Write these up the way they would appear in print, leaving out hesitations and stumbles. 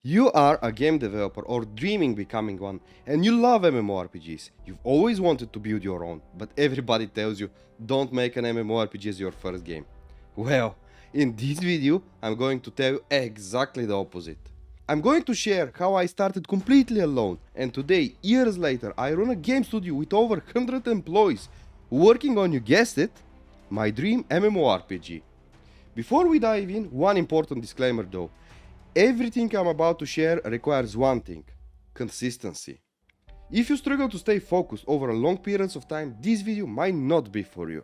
You are a game developer or dreaming becoming one, and you love MMORPGs. You've always wanted to build your own, but everybody tells you don't make an MMORPG as your first game. Well, in this video, I'm going to tell you exactly the opposite. I'm going to share how I started completely alone, and today, years later, I run a game studio with over 100 employees, working on, you guessed it, my dream MMORPG. Before we dive in, one important disclaimer though. Everything I'm about to share requires one thing: consistency. If you struggle to stay focused over long periods of time, this video might not be for you.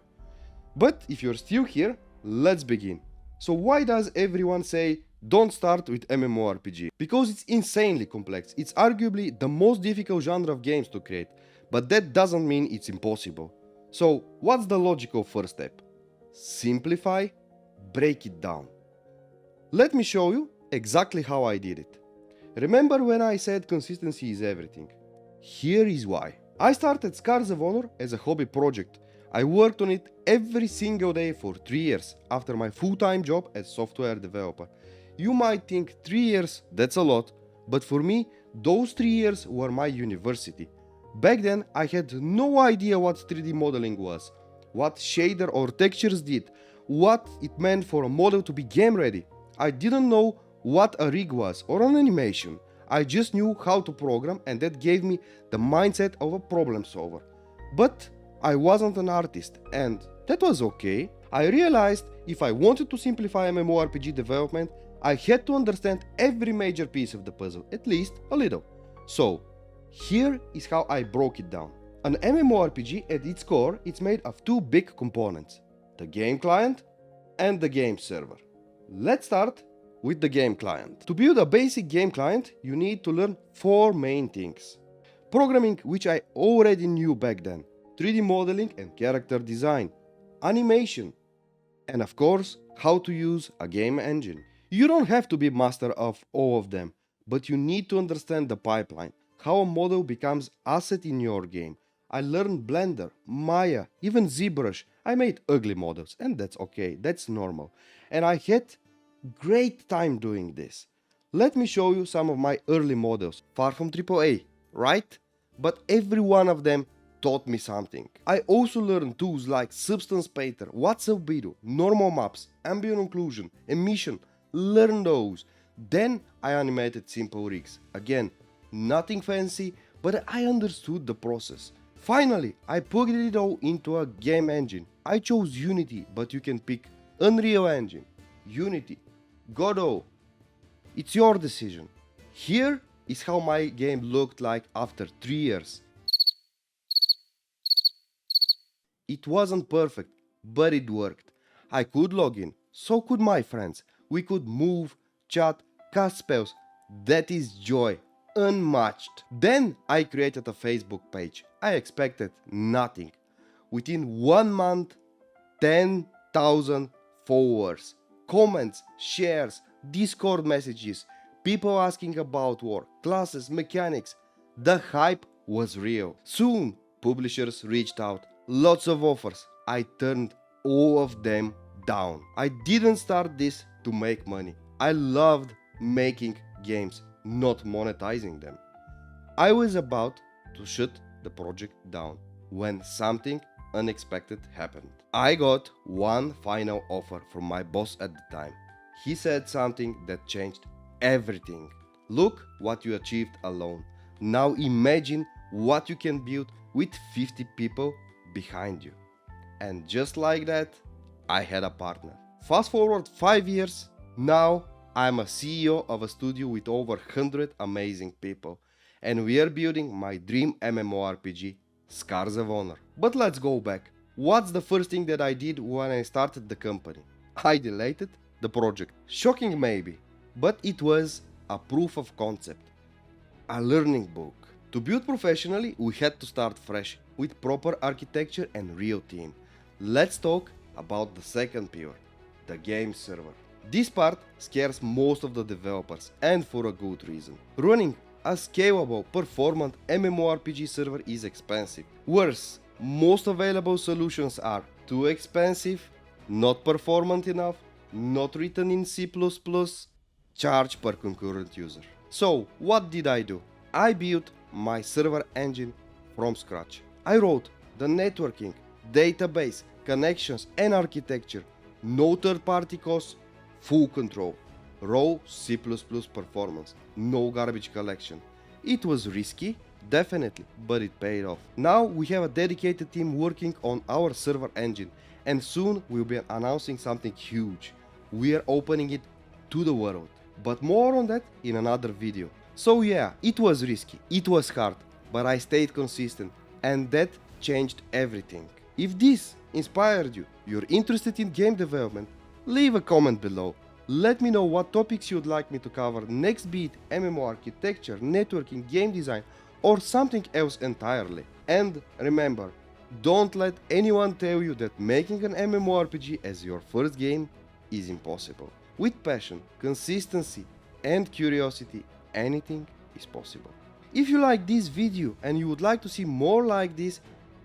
But if you're still here, let's begin. So why does everyone say don't start with MMORPG? Because it's insanely complex. It's arguably the most difficult genre of games to create, but that doesn't mean it's impossible. So what's the logical first step? Simplify, break it down. Let me show you exactly how I did it. Remember when I said consistency is everything? Here is why. I started Scars of Honor as a hobby project. I worked on it every single day for 3 years after my full-time job as software developer. You might think 3 years, that's a lot, but for me, those 3 years were my university. Back then, I had no idea what 3D modeling was, what shader or textures did, what it meant for a model to be game ready. I didn't know what a rig was or an animation. I just knew how to program, and that gave me the mindset of a problem solver. But I wasn't an artist, and that was okay. I realized if I wanted to simplify MMORPG development, I had to understand every major piece of the puzzle, at least a little. So here is how I broke it down. An MMORPG at its core is made of two big components: the game client and the game server. Let's start with the game client. To build a basic game client, you need to learn 4 main things. Programming, which I already knew back then, 3D modeling and character design, animation, and of course, how to use a game engine. You don't have to be master of all of them, but you need to understand the pipeline, how a model becomes asset in your game. I learned Blender, Maya, even ZBrush. I made ugly models, and that's okay, that's normal. And I had great time doing this. Let me show you some of my early models, far from AAA, right? But every one of them taught me something. I also learned tools like Substance Painter, What's Up Video, normal maps, ambient occlusion, emission. Learn those. Then I animated simple rigs. Again, nothing fancy, but I understood the process. Finally, I plugged it all into a game engine. I chose Unity, but you can pick Unreal Engine, Unity, Godot. It's your decision. Here is how my game looked like after 3 years. It wasn't perfect, but it worked. I could log in, so could my friends. We could move, chat, cast spells. That is joy, unmatched. Then I created a Facebook page. I expected nothing. Within 1 month, 10,000 followers. Comments, shares, Discord messages, people asking about war, classes, mechanics. The hype was real. Soon, publishers reached out, lots of offers. I turned all of them down. I didn't start this to make money. I loved making games, not monetizing them. I was about to shut the project down when something unexpected happened. I got one final offer from my boss at the time. He said something that changed everything. Look what you achieved alone. Now imagine what you can build with 50 people behind you. And just like that, I had a partner. Fast forward 5 years, now I'm a CEO of a studio with over 100 amazing people, and we are building my dream MMORPG, Scars of Honor. But let's go back. What's the first thing that I did when I started the company? I deleted the project. Shocking maybe, but it was a proof of concept, a learning book. To build professionally, we had to start fresh, with proper architecture and real team. Let's talk about the second pillar, the game server. This part scares most of the developers, and for a good reason. Running a scalable, performant MMORPG server is expensive. Worse, most available solutions are too expensive, not performant enough, not written in C++, charge per concurrent user. So, what did I do? I built my server engine from scratch. I wrote the networking, database, connections and architecture. No third-party costs, full control. Raw C++ performance, no garbage collection. It was risky, definitely, but it paid off. Now we have a dedicated team working on our server engine, and soon we'll be announcing something huge. We are opening it to the world. But more on that in another video. So yeah, it was risky, it was hard, but I stayed consistent, and that changed everything. If this inspired you, you're interested in game development, leave a comment below. Let me know what topics you'd like me to cover next, be it MMO architecture, networking, game design, or something else entirely. And remember, don't let anyone tell you that making an MMORPG as your first game is impossible. With passion, consistency, and curiosity, anything is possible. If you like this video and you would like to see more like this,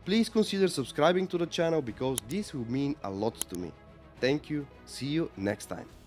please consider subscribing to the channel because this will mean a lot to me. Thank you, see you next time.